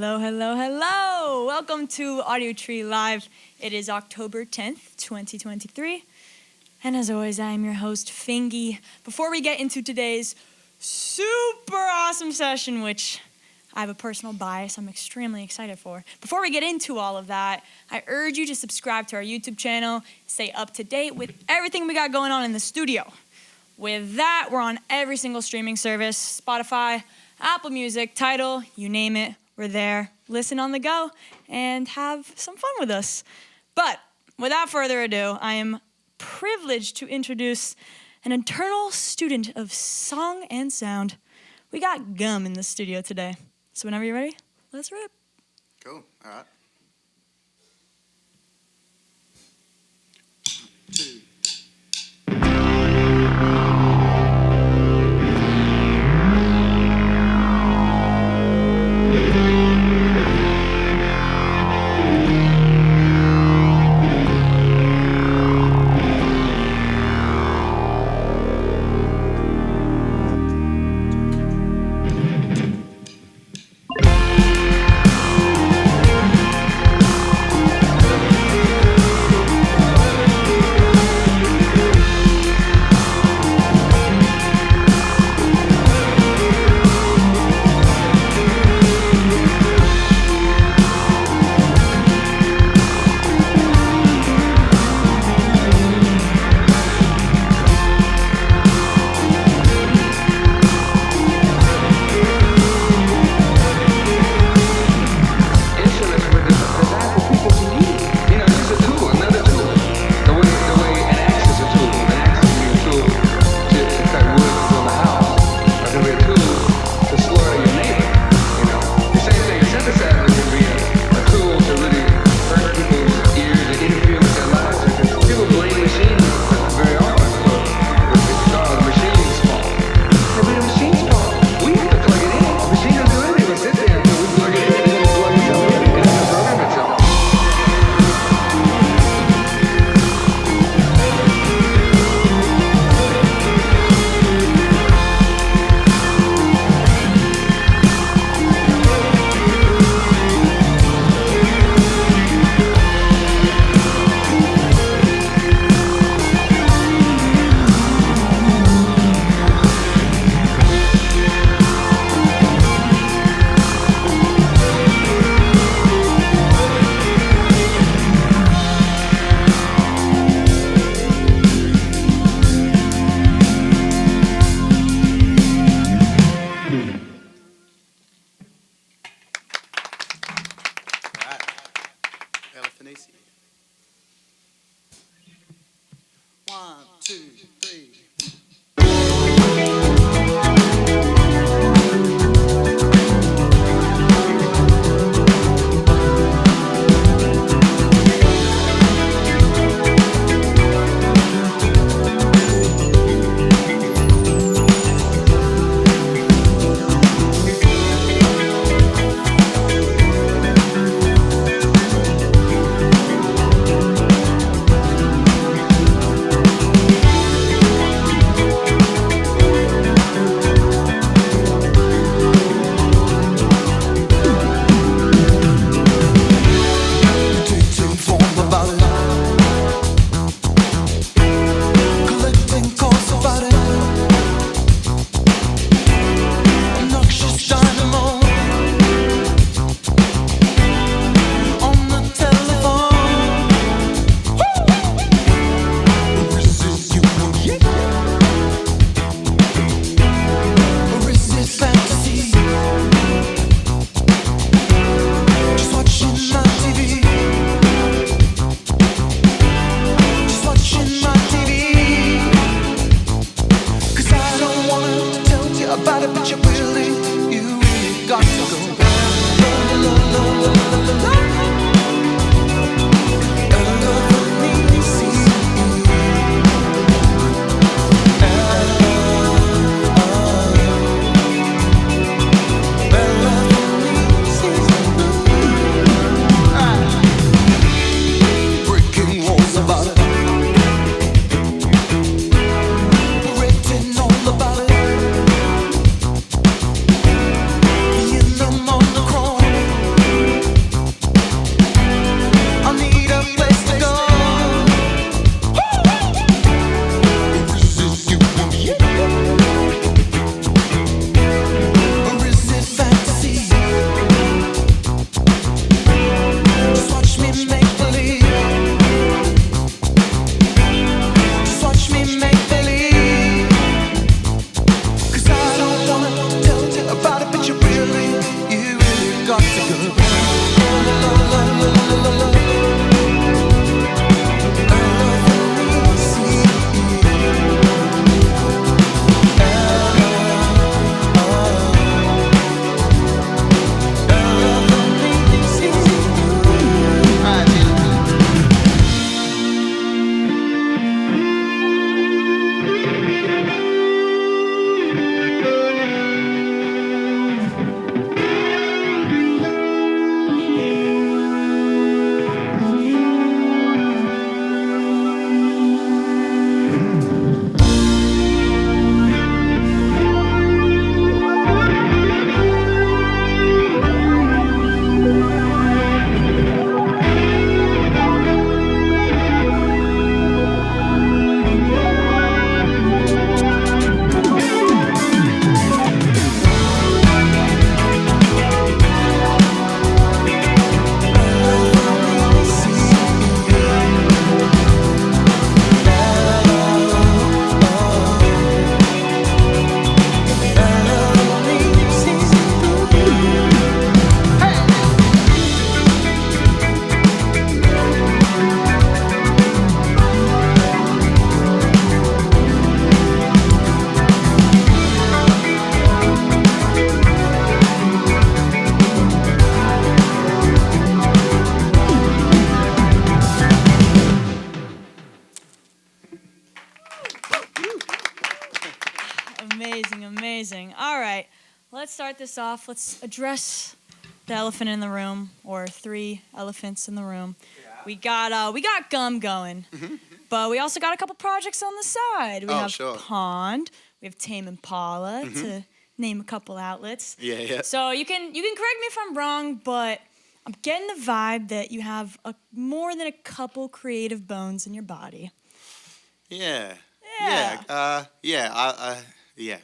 Hello, hello, hello! Welcome to Audiotree Live. It is October 10th, 2023. And as always, I am your host, FINGY. Before we get into today's super awesome session, which I have a personal bias I'm extremely excited for. Before we get into all of that, I urge you to subscribe to our YouTube channel, stay up to date with everything we got going on in the studio. With that, we're on every single streaming service, Spotify, Apple Music, Tidal, you name it, we're there. Listen on the go and have some fun with us. But without further ado, I am privileged to introduce an eternal student of song and sound. We got Gum in the studio today. So whenever you're ready, let's rip. Cool, all right. 2. Elafonissi. 1, 2, 3. Amazing, amazing. All right, let's start this off. Let's address the elephant in the room, or 3 elephants in the room. Yeah. We got Gum going, but we also got a couple projects on the side. We have sure. Pond, we have Tame Impala, to name a couple outlets. Yeah. So you can correct me if I'm wrong, but I'm getting the vibe that you have more than a couple creative bones in your body. Yeah. Yeah. Yeah.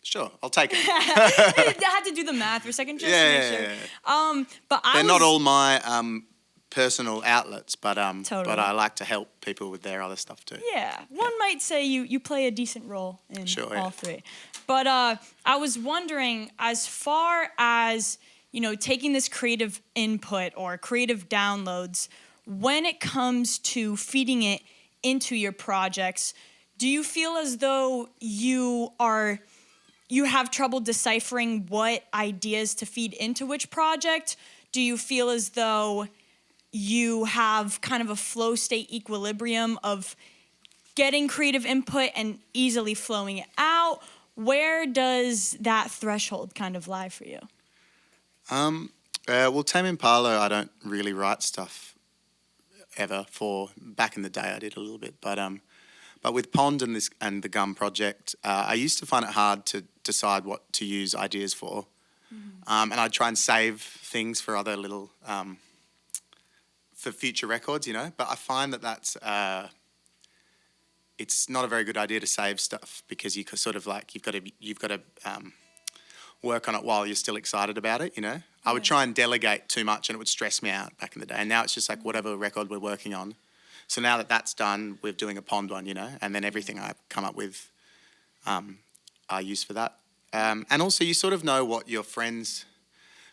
Sure, I'll take it. I had to do the math for a second just to make sure. But They're not all my personal outlets, but Totally. but I like to help people with their other stuff too. Yeah, one might say you play a decent role in Sure, all 3. But I was wondering, as far as, taking this creative input or creative downloads, when it comes to feeding it into your projects, do you feel as though you have trouble deciphering what ideas to feed into which project? Do you feel as though you have kind of a flow state equilibrium of getting creative input and easily flowing it out? Where does that threshold kind of lie for you? Well, Tame Impala, I don't really write stuff ever. Back in the day, I did a little bit, but with Pond and the Gum project, I used to find it hard to decide what to use ideas for, and I'd try and save things for other little for future records, But I find that's it's not a very good idea to save stuff, because you sort of you've got to work on it while you're still excited about it, I would try and delegate too much and it would stress me out back in the day. And now it's just like whatever record we're working on. So now that that's done, we're doing a Pond one, and then everything I come up with I use for that. And also you sort of know what your friends,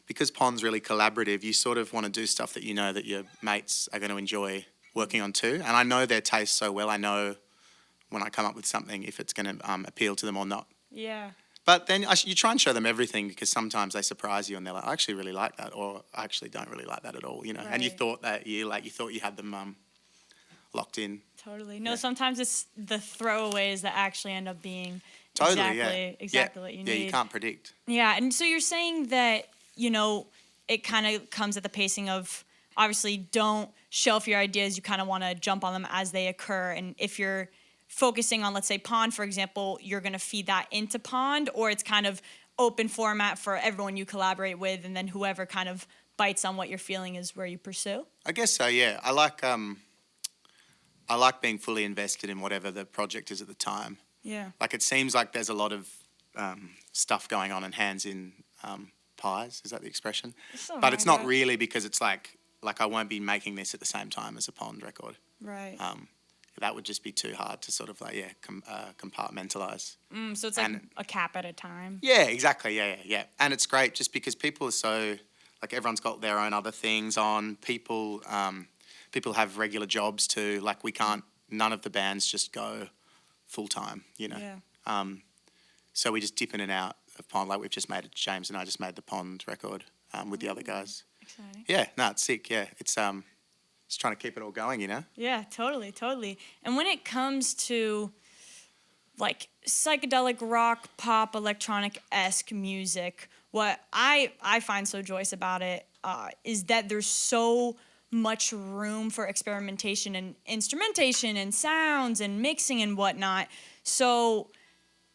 because Pond's really collaborative, you sort of want to do stuff that you know that your mates are going to enjoy working on too. And I know their taste so well. I know when I come up with something if it's going to appeal to them or not. Yeah. But then you try and show them everything, because sometimes they surprise you and they're like, I actually really like that, or I actually don't really like that at all, Right. And you thought you had them locked in. Totally. No, sometimes it's the throwaways that actually end up being Totally, exactly what you need. Yeah, you can't predict. Yeah, and so you're saying that, it kind of comes at the pacing of, obviously, don't shelf your ideas. You kind of want to jump on them as they occur. And if you're focusing on, let's say, Pond, for example, you're going to feed that into Pond, or it's kind of open format for everyone you collaborate with, and then whoever kind of bites on what you're feeling is where you pursue? I guess so, yeah. I like being fully invested in whatever the project is at the time. Yeah. Like, it seems like there's a lot of stuff going on and hands in pies. Is that the expression? But it's not really, because it's like I won't be making this at the same time as a Pond record. Right. That would just be too hard to sort of compartmentalize. So it's like a cap at a time. Yeah, exactly. Yeah. And it's great just because people are so, everyone's got their own other things on. People have regular jobs too. None of the bands just go full time, Yeah. So we just dip in and out of Pond. James and I just made the Pond record with the other guys. Exciting. Yeah, no, it's sick. Yeah, it's just trying to keep it all going, Yeah, totally. And when it comes to psychedelic rock, pop, electronic-esque music, what I find so joyous about it is that there's so much room for experimentation and instrumentation and sounds and mixing and whatnot. So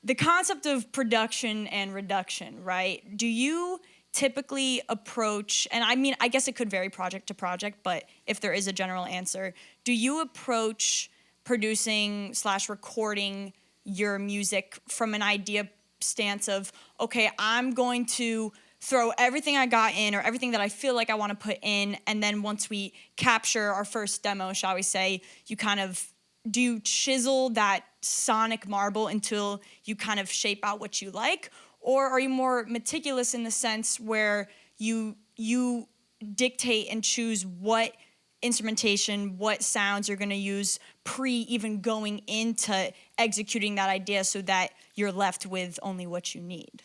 the concept of production and reduction, right? Do you typically approach, and I guess it could vary project to project, but if there is a general answer, do you approach producing / recording your music from an idea stance of, okay, I'm going to throw everything I got in, or everything that I feel like I want to put in, and then once we capture our first demo, shall we say, do you chisel that sonic marble until you kind of shape out what you like? Or are you more meticulous in the sense where you dictate and choose what instrumentation, what sounds you're going to use even going into executing that idea, so that you're left with only what you need?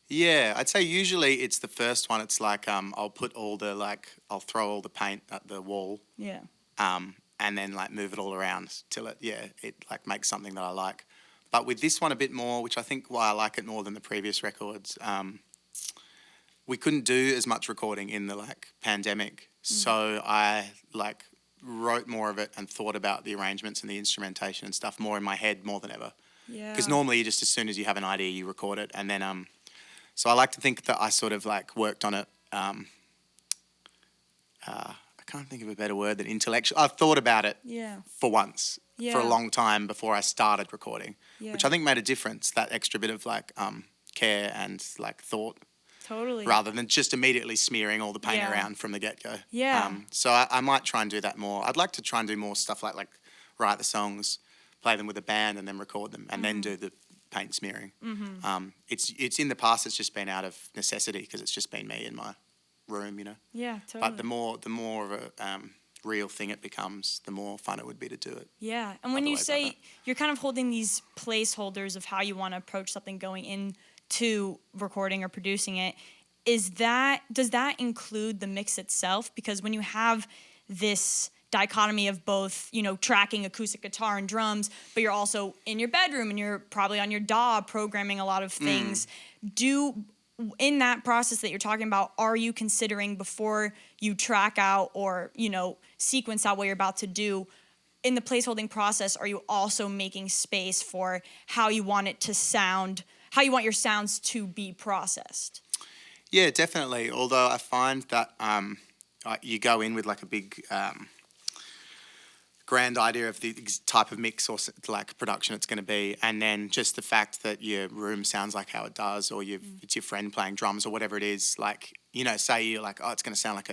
Yeah, I'd say usually it's the first one. It's I'll put I'll throw all the paint at the wall. Yeah. And then move it all around till it makes something that I like. But with this one a bit more, which I think why I like it more than the previous records, we couldn't do as much recording in the pandemic. So I wrote more of it and thought about the arrangements and the instrumentation and stuff more in my head more than ever. Yeah. Because normally you just, as soon as you have an idea, you record it. And then, so I like to think that I sort of worked on it. I can't think of a better word than intellectual. I've thought about it for once, for a long time before I started recording, which I think made a difference, that extra bit of care and thought. Totally. Rather than just immediately smearing all the paint around from the get-go. Yeah. So I might try and do that more. I'd like to try and do more stuff like write the songs, play them with a band and then record them and then do the paint smearing. It's in the past, it's just been out of necessity because it's just been me in my room, you know. Yeah, totally. But the more of a real thing it becomes, the more fun it would be to do it. Yeah, and when you say you're kind of holding these placeholders of how you want to approach something going into recording or producing it, does that include the mix itself? Because when you have this dichotomy of both, tracking acoustic guitar and drums, but you're also in your bedroom and you're probably on your DAW programming a lot of things. In that process that you're talking about, are you considering before you track out or, sequence out what you're about to do, in the placeholding process, are you also making space for how you want it to sound, how you want your sounds to be processed? Yeah, definitely. Although I find that you go in with a big grand idea of the type of mix or production it's going to be, and then just the fact that your room sounds like how it does, or it's your friend playing drums or whatever it is. Say you're it's going to sound like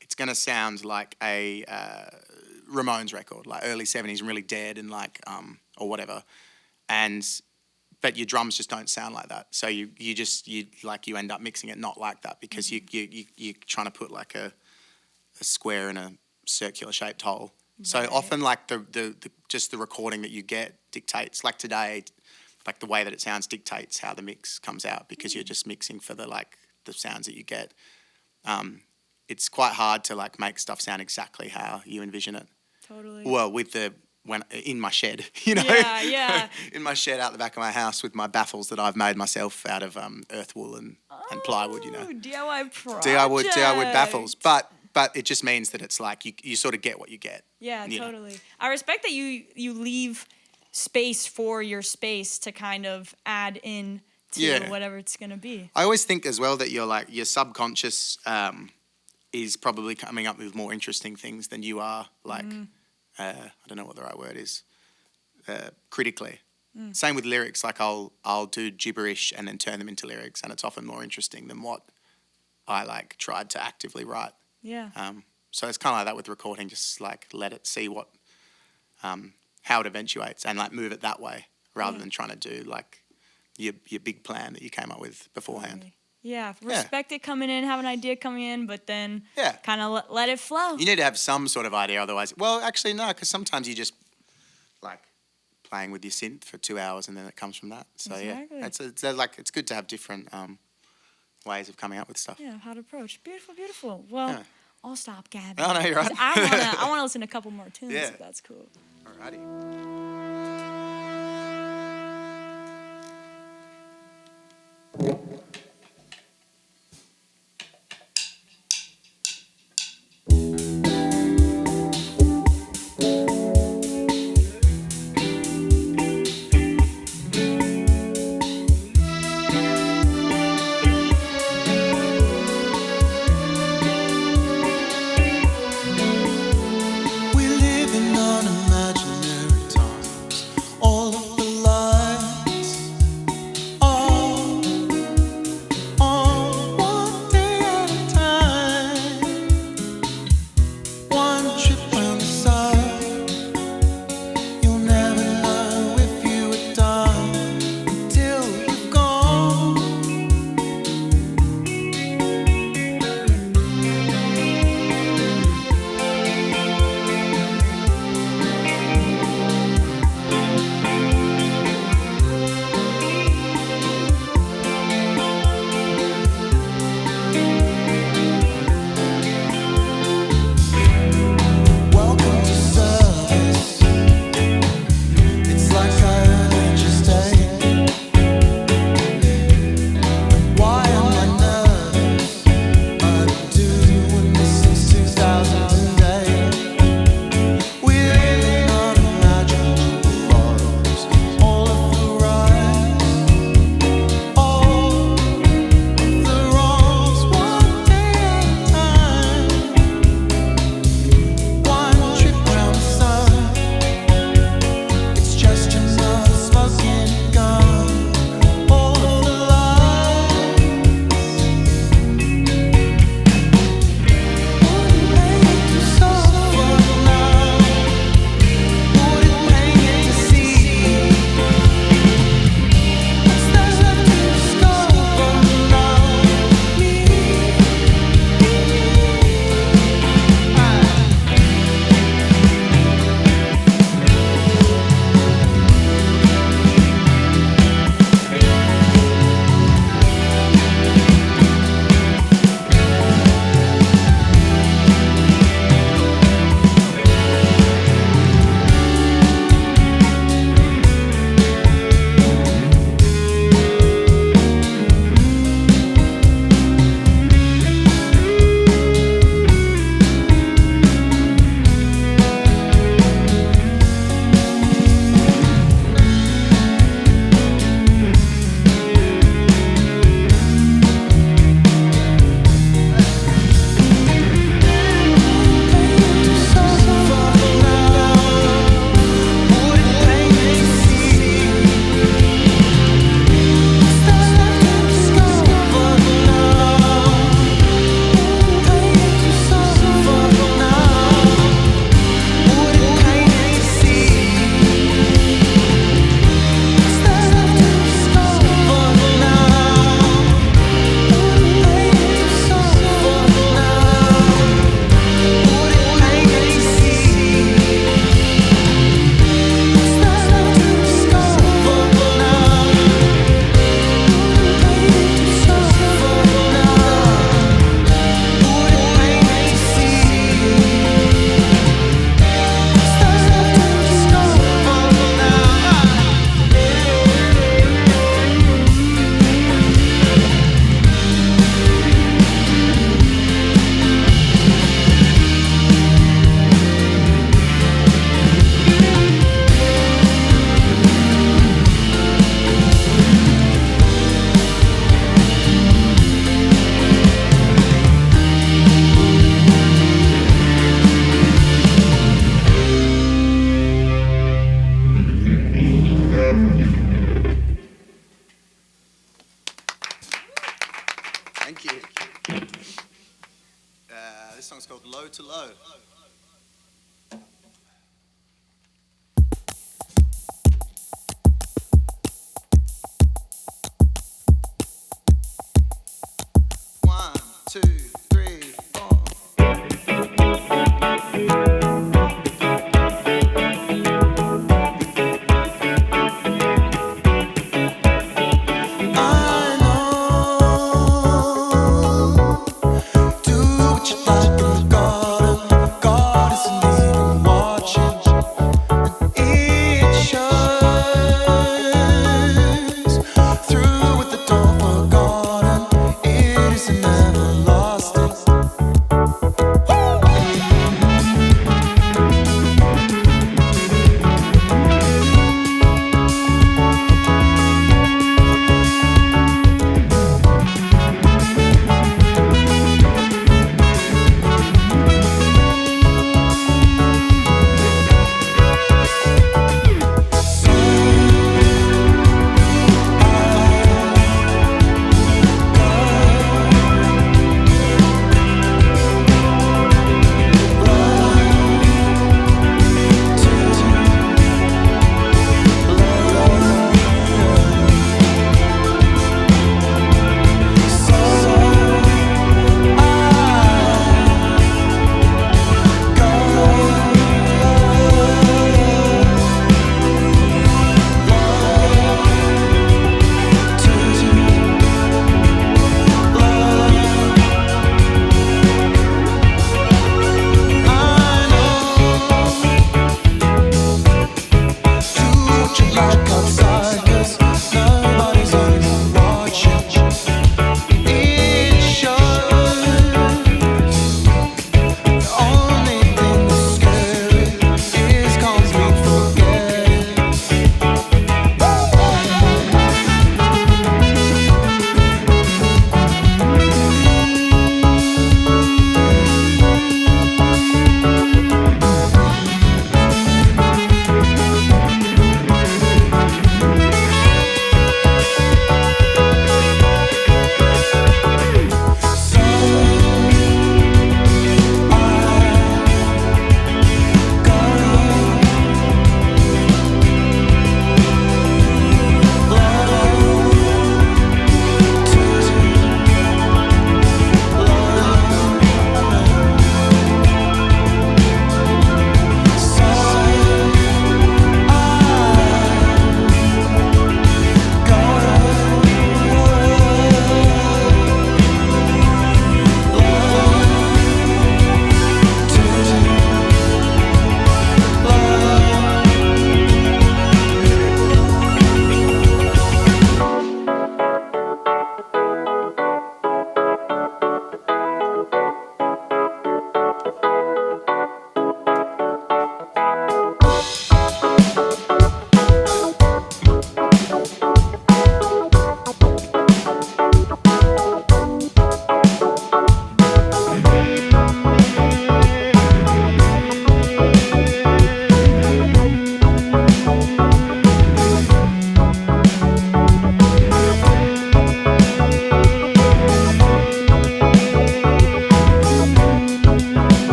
it's going to sound like a Ramones record, early 70s and really dead and or whatever, but your drums just don't sound like that. So you end up mixing it not like that because you're trying to put a square in a circular shaped hole. So often the recording that you get dictates, today, the way that it sounds dictates how the mix comes out because you're just mixing for the sounds that you get. It's quite hard to make stuff sound exactly how you envision it. Totally. Well, when in my shed, Yeah. in my shed out the back of my house with my baffles that I've made myself out of earth wool and plywood, DIY project. DIY baffles, but it just means that it's you sort of get what you get. Yeah, totally. I respect that you leave space for your space to kind of add in to whatever it's going to be. I always think as well that your subconscious is probably coming up with more interesting things than you are, I don't know what the right word is, critically. Same with lyrics, I'll do gibberish and then turn them into lyrics, and it's often more interesting than what I tried to actively write. Yeah. So it's kind of like that with recording, just let it see what, how it eventuates and move it that way rather than trying to do your big plan that you came up with beforehand. Yeah, respect it coming in, have an idea coming in, but then kind of let it flow. You need to have some sort of idea, otherwise, well, actually no, because sometimes you just playing with your synth for 2 hours and then it comes from that. So exactly. It's good to have different ways of coming up with stuff. Yeah, how to approach. Beautiful. Well, I'll stop gabbing. Oh, no, you're right. I want to listen to a couple more tunes. If that's cool. Alrighty. We're living on imaginary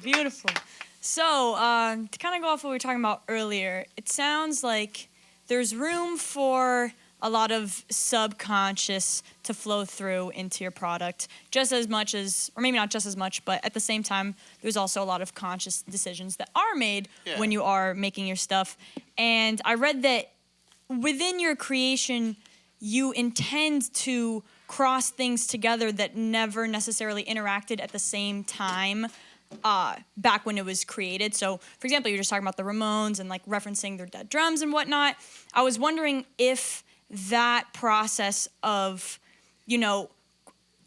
Beautiful. So, to kind of go off what we were talking about earlier, it sounds like there's room for a lot of subconscious to flow through into your product, just as much as, or maybe not just as much, but at the same time, there's also a lot of conscious decisions that are made when you are making your stuff. And I read that within your creation, you intend to cross things together that never necessarily interacted at the same time back when it was created. So, for example, you're just talking about the Ramones and like referencing their dead drums and whatnot. I was wondering if that process of, you know,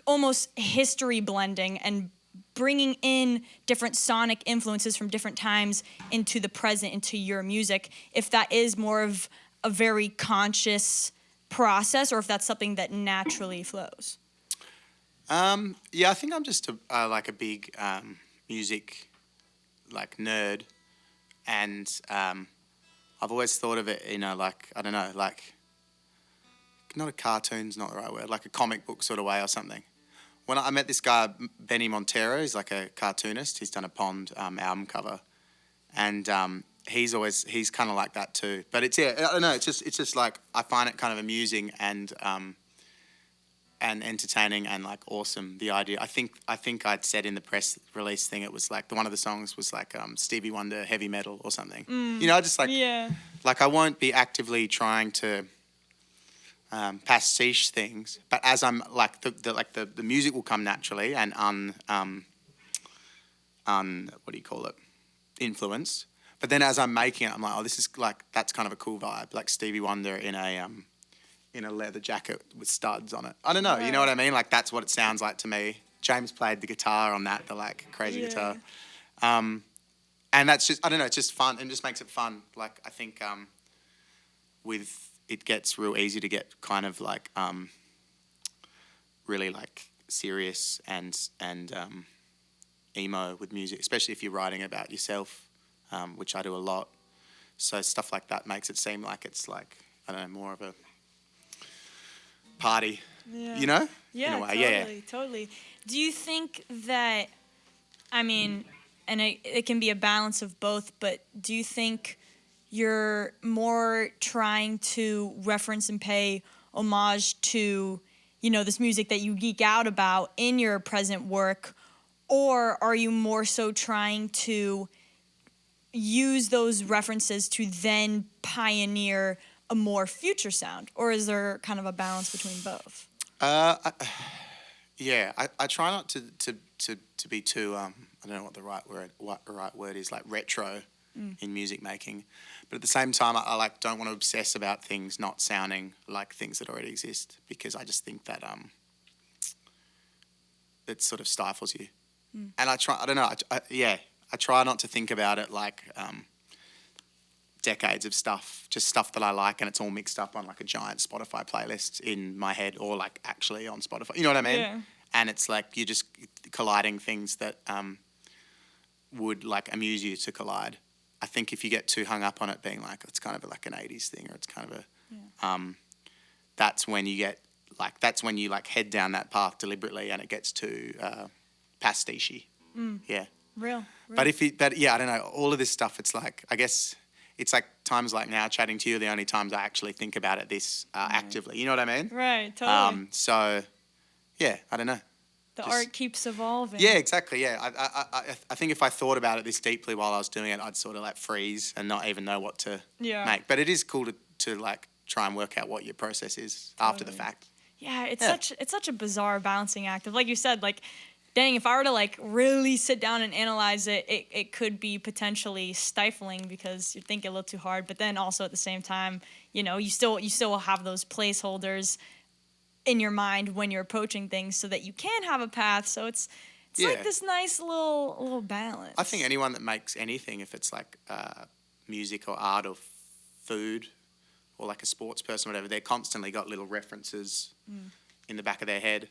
almost history blending and bringing in different sonic influences from different times into the present, into your music, if that is more of a very conscious process or if that's something that naturally flows. Yeah, I think I'm just like a big music like nerd, and I've always thought of it, you know, like, I don't know, like, not a cartoon's not the right word, like a comic book sort of way or something. When I met this guy, Benny Montero, he's like a cartoonist. He's done a Pond album cover, and he's kind of like that too. But it's, yeah, I don't know. It's just like I find it kind of amusing and entertaining and like awesome. The idea. I think I'd said in the press release thing, it was like one of the songs was like Stevie Wonder heavy metal or something. You know, just like like I won't be actively trying to pastiche things, but as I'm like the music will come naturally and what do you call it, influenced. But then as I'm making it, I'm like, oh, this is like, that's kind of a cool vibe, like Stevie Wonder in a leather jacket with studs on it. I don't know, you know what I mean? Like that's what it sounds like to me. James played the guitar on that, the like crazy guitar. And that's just, I don't know, it's just fun and just makes it fun. Like I think with it gets real easy to get kind of like really like serious and emo with music, especially if you're writing about yourself, which I do a lot. So stuff like that makes it seem like it's like, I don't know, more of a party, you know? Yeah, in a way. Totally. Do you think that, I mean, and it can be a balance of both, but do you think you're more trying to reference and pay homage to, you know, this music that you geek out about in your present work, or are you more so trying to use those references to then pioneer a more future sound, or is there kind of a balance between both? I try not to be too I don't know what the right word is, like retro in music making, but at the same time I like don't want to obsess about things not sounding like things that already exist, because I just think that it sort of stifles you. And I try not to think about it like decades of stuff, just stuff that I like, and it's all mixed up on like a giant Spotify playlist in my head, or like actually on Spotify. You know what I mean? Yeah. And it's like you're just colliding things that would like amuse you to collide. I think if you get too hung up on it being like it's kind of like an 80s thing, or it's kind of a that's when you head down that path deliberately and it gets too pastiche. Yeah. Real. But I don't know, all of this stuff, it's like, I guess it's like times like now chatting to you are the only times I actually think about it this actively. You know what I mean? Right, totally. So, yeah, I don't know. The art keeps evolving. Yeah, exactly, yeah. I think if I thought about it this deeply while I was doing it, I'd sort of like freeze and not even know what to make. But it is cool to like try and work out what your process is after the fact. Yeah, it's such a bizarre balancing act of, like you said, like, dang, if I were to like really sit down and analyze it, it could be potentially stifling because you're thinking a little too hard. But then also at the same time, you know, you still will have those placeholders in your mind when you're approaching things so that you can have a path. So it's like this nice little balance. I think anyone that makes anything, if it's like music or art or food or like a sports person or whatever, they're constantly got little references in the back of their head.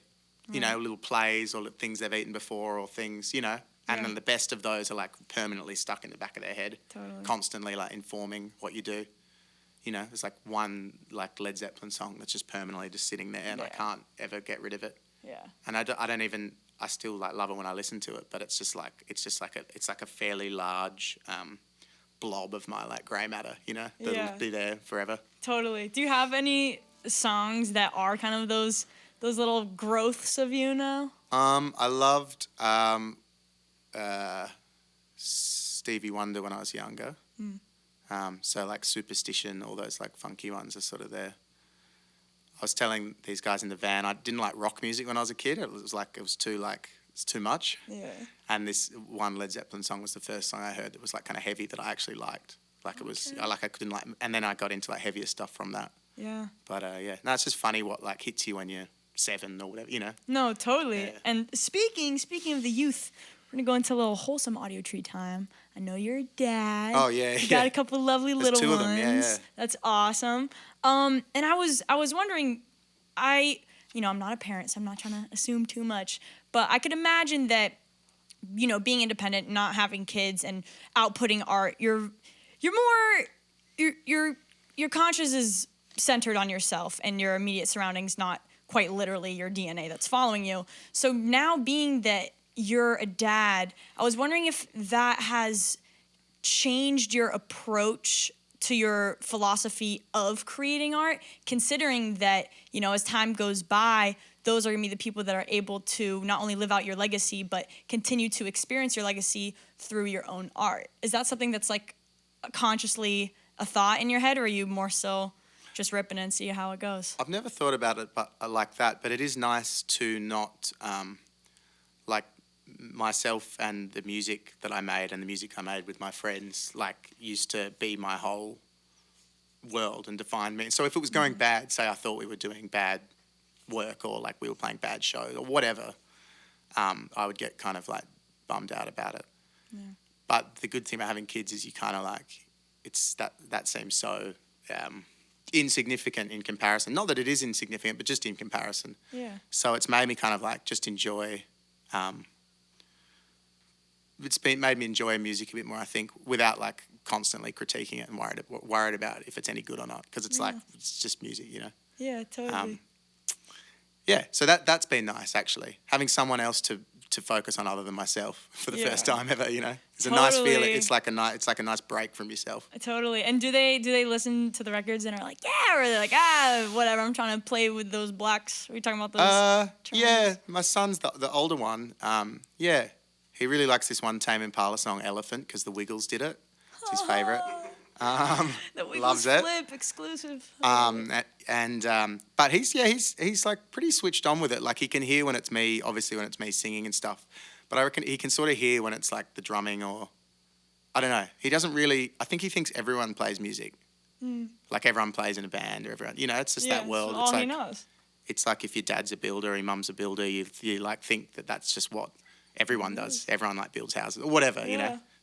You know, little plays or things they've eaten before or things, you know. And then the best of those are like permanently stuck in the back of their head. Totally. Constantly like informing what you do. You know, there's like one like Led Zeppelin song that's just permanently just sitting there and I can't ever get rid of it. Yeah. And I still like love it when I listen to it, but it's like a fairly large blob of my like grey matter, you know, that'll be there forever. Totally. Do you have any songs that are kind of those little growths of you now? I loved Stevie Wonder when I was younger. So like Superstition, all those like funky ones are sort of there. I was telling these guys in the van, I didn't like rock music when I was a kid. It was it's too much. Yeah. And this one Led Zeppelin song was the first song I heard that was like kind of heavy that I actually liked. Like it was, I couldn't like, and then I got into like heavier stuff from that. Yeah. But yeah, no, it's just funny what like hits you when you're 7 or whatever, you know. No, totally. Yeah. And speaking of the youth, we're gonna go into a little wholesome Audiotree time. I know you're a dad. Oh yeah, You got a couple lovely There's little two ones. of them, yeah. That's awesome. And I was wondering, I'm not a parent, so I'm not trying to assume too much, but I could imagine that, being independent, not having kids, and outputting art, your conscious is centered on yourself and your immediate surroundings, not quite literally your DNA that's following you. So now, being that you're a dad, I was wondering if that has changed your approach to your philosophy of creating art, considering that, as time goes by, those are going to be the people that are able to not only live out your legacy, but continue to experience your legacy through your own art. Is that something that's like consciously a thought in your head, or are you more so just ripping and see how it goes? I've never thought about it like that, but it is nice to not, like myself and the music that I made and the music I made with my friends, like used to be my whole world and define me. So if it was going bad, say I thought we were doing bad work or like we were playing bad shows or whatever, I would get kind of like bummed out about it. Yeah. But the good thing about having kids is you kind of like, it's that seems so insignificant in comparison. Not that it is insignificant, but just in comparison. Yeah. So it's made me kind of like just enjoy, made me enjoy music a bit more, I think, without like constantly critiquing it and worried about if it's any good or not, because it's like, it's just music, Yeah, totally. Yeah, so that's been nice, actually. Having someone else to focus on other than myself for the first time ever, It's a nice feeling. It's like a nice break from yourself. Totally. And do they listen to the records and are like, yeah, or they're like, whatever, I'm trying to play with those blacks. Are we talking about those? Yeah, my son's the older one. Yeah, he really likes this one Tame Impala song, Elephant, because the Wiggles did it. It's his favourite. The Wiggles loves it. Flip exclusive. But he's like pretty switched on with it. Like he can hear when it's me, obviously when it's me singing and stuff. But I reckon he can sort of hear when it's like the drumming or, I don't know. He doesn't really, I think he thinks everyone plays music. Like everyone plays in a band or everyone, it's just that world. It's all he knows. It's like if your dad's a builder or your mum's a builder, you like think that's just what everyone does. Everyone like builds houses or whatever,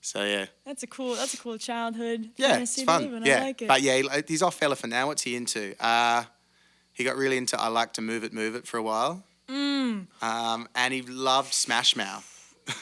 So yeah. That's a cool childhood. Yeah, it's fun. I like it. But yeah, he's off Elephant now. What's he into? He got really into I Like to Move It for a while. And he loved Smash Mouth.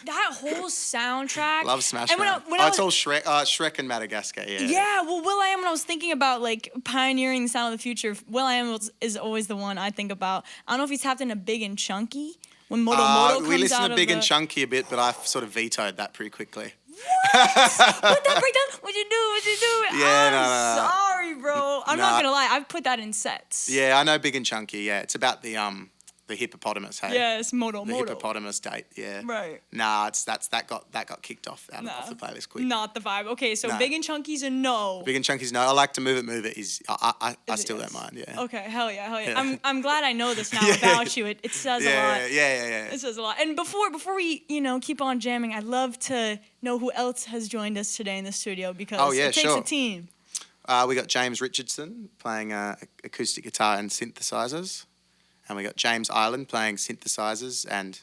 That whole soundtrack. Love Smash Mouth. It's all Shrek. Shrek and Madagascar. Yeah. Yeah. Well, will.i.am. When I was thinking about like pioneering the sound of the future, will.i.am. is always the one I think about. I don't know if he's tapped into Big and Chunky when Moto Moto comes out. We listened to Big and Chunky a bit, but I sort of vetoed that pretty quickly. What? Put that breakdown. What'd you do? Yeah, I'm sorry, bro. I'm not gonna lie. I've put that in sets. Yeah, I know Big and Chunky. Yeah, it's about the hippopotamus. Hey. Yes, Moto. The hippopotamus date. Yeah. Right. Nah, that got kicked off off the playlist quick. Not the vibe. Okay, so Big and Chunky's a no. Big and Chunky's no. I Like to Move It. I still don't mind. Yeah. Okay, hell yeah. I'm glad I know this now about you. It says a lot. Yeah. It says a lot. And before we keep on jamming, I'd love to know who else has joined us today in the studio because it takes a team. We got James Richardson playing acoustic guitar and synthesizers. And we got James Island playing synthesizers and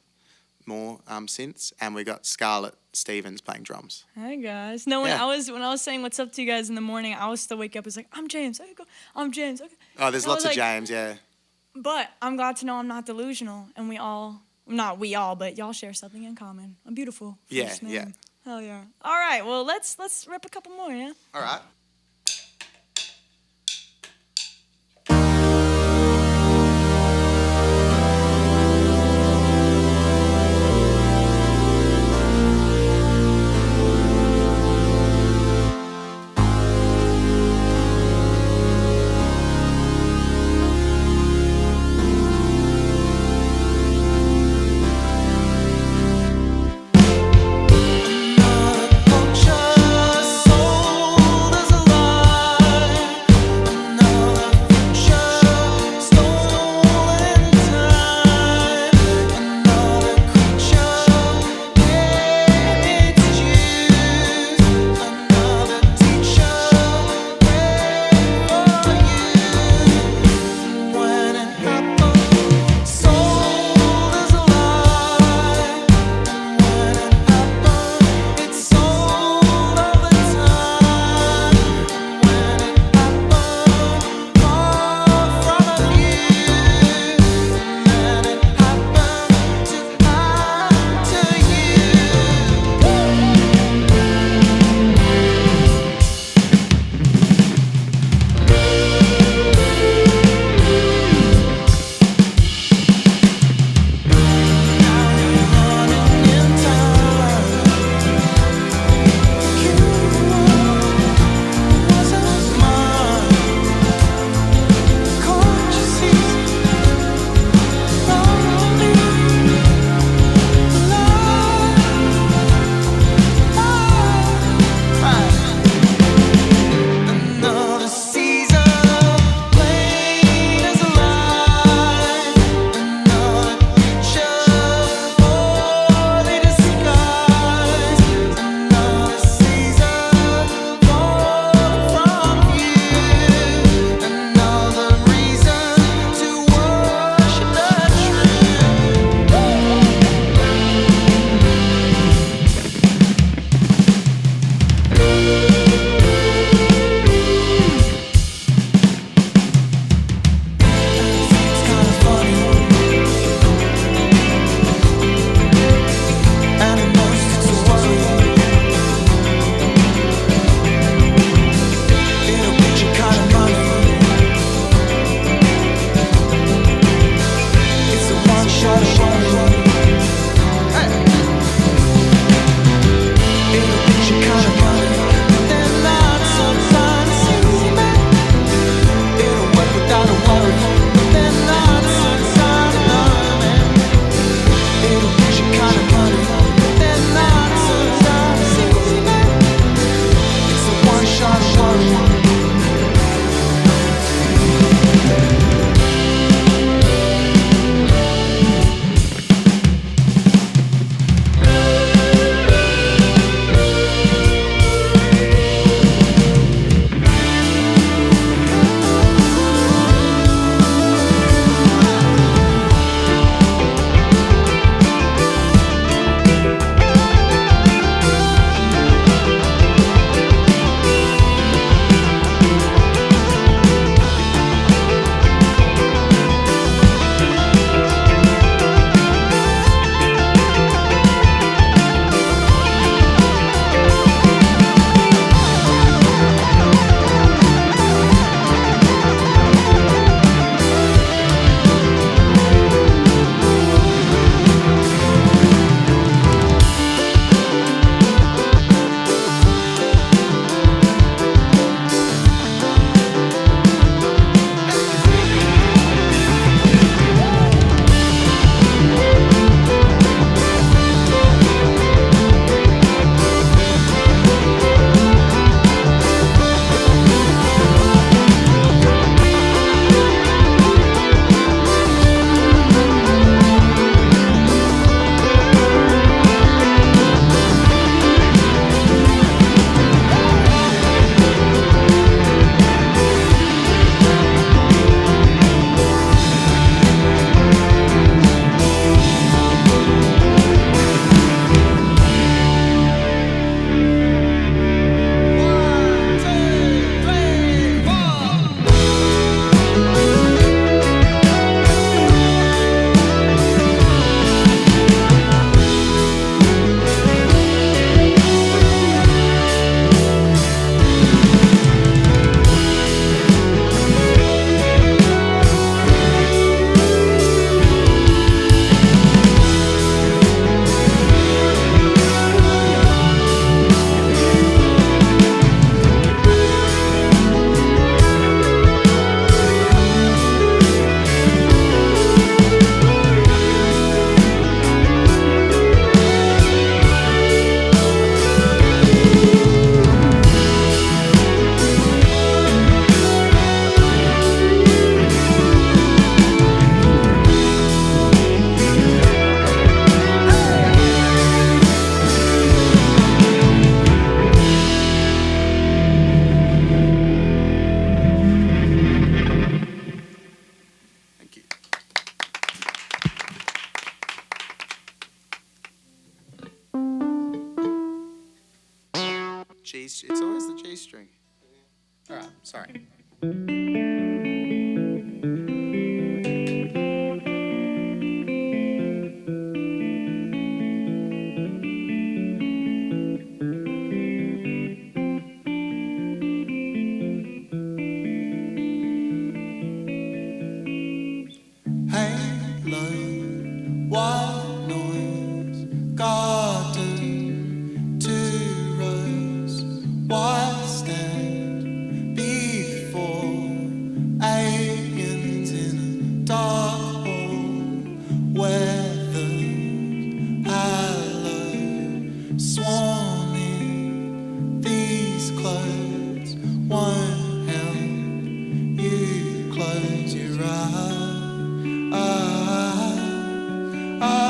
more synths, and we got Scarlett Stevens playing drums. Hey guys! No, when I was saying what's up to you guys in the morning, I was still wake up. It's like I'm James. Okay, go. I'm James. Okay. Oh, there's lots of James. Yeah. But I'm glad to know I'm not delusional, and but y'all share something in common. I'm beautiful. Yeah. Hell yeah! All right, well let's rip a couple more, yeah. All right. G. It's always the G string. All right, sorry. Ah,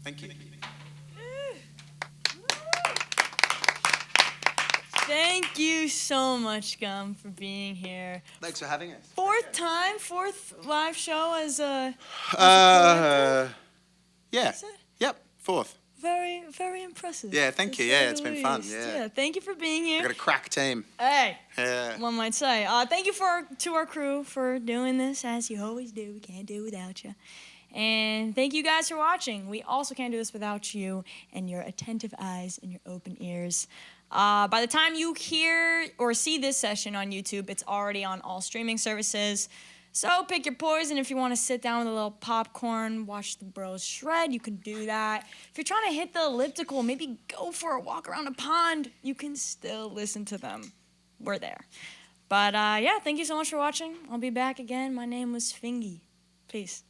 Thank you. Thank you so much, Gum, for being here. Thanks for having us. Fourth live show as a Yeah. Is it? Yep. Fourth. very, very impressive. Yeah, thank to you. say Yeah, it's the been fun. least. Yeah. Thank you for being here. I got a crack team. Hey, Yeah. one might say. Thank you to our crew for doing this, as you always do. We can't do it without you. And thank you guys for watching. We also can't do this without you and your attentive eyes and your open ears. By the time you hear or see this session on YouTube, it's already on all streaming services. So pick your poison. If you want to sit down with a little popcorn, watch the bros shred, you can do that. If you're trying to hit the elliptical, maybe go for a walk around a pond, you can still listen to them. We're there. But yeah, thank you so much for watching. I'll be back again. My name was FINGY. Peace.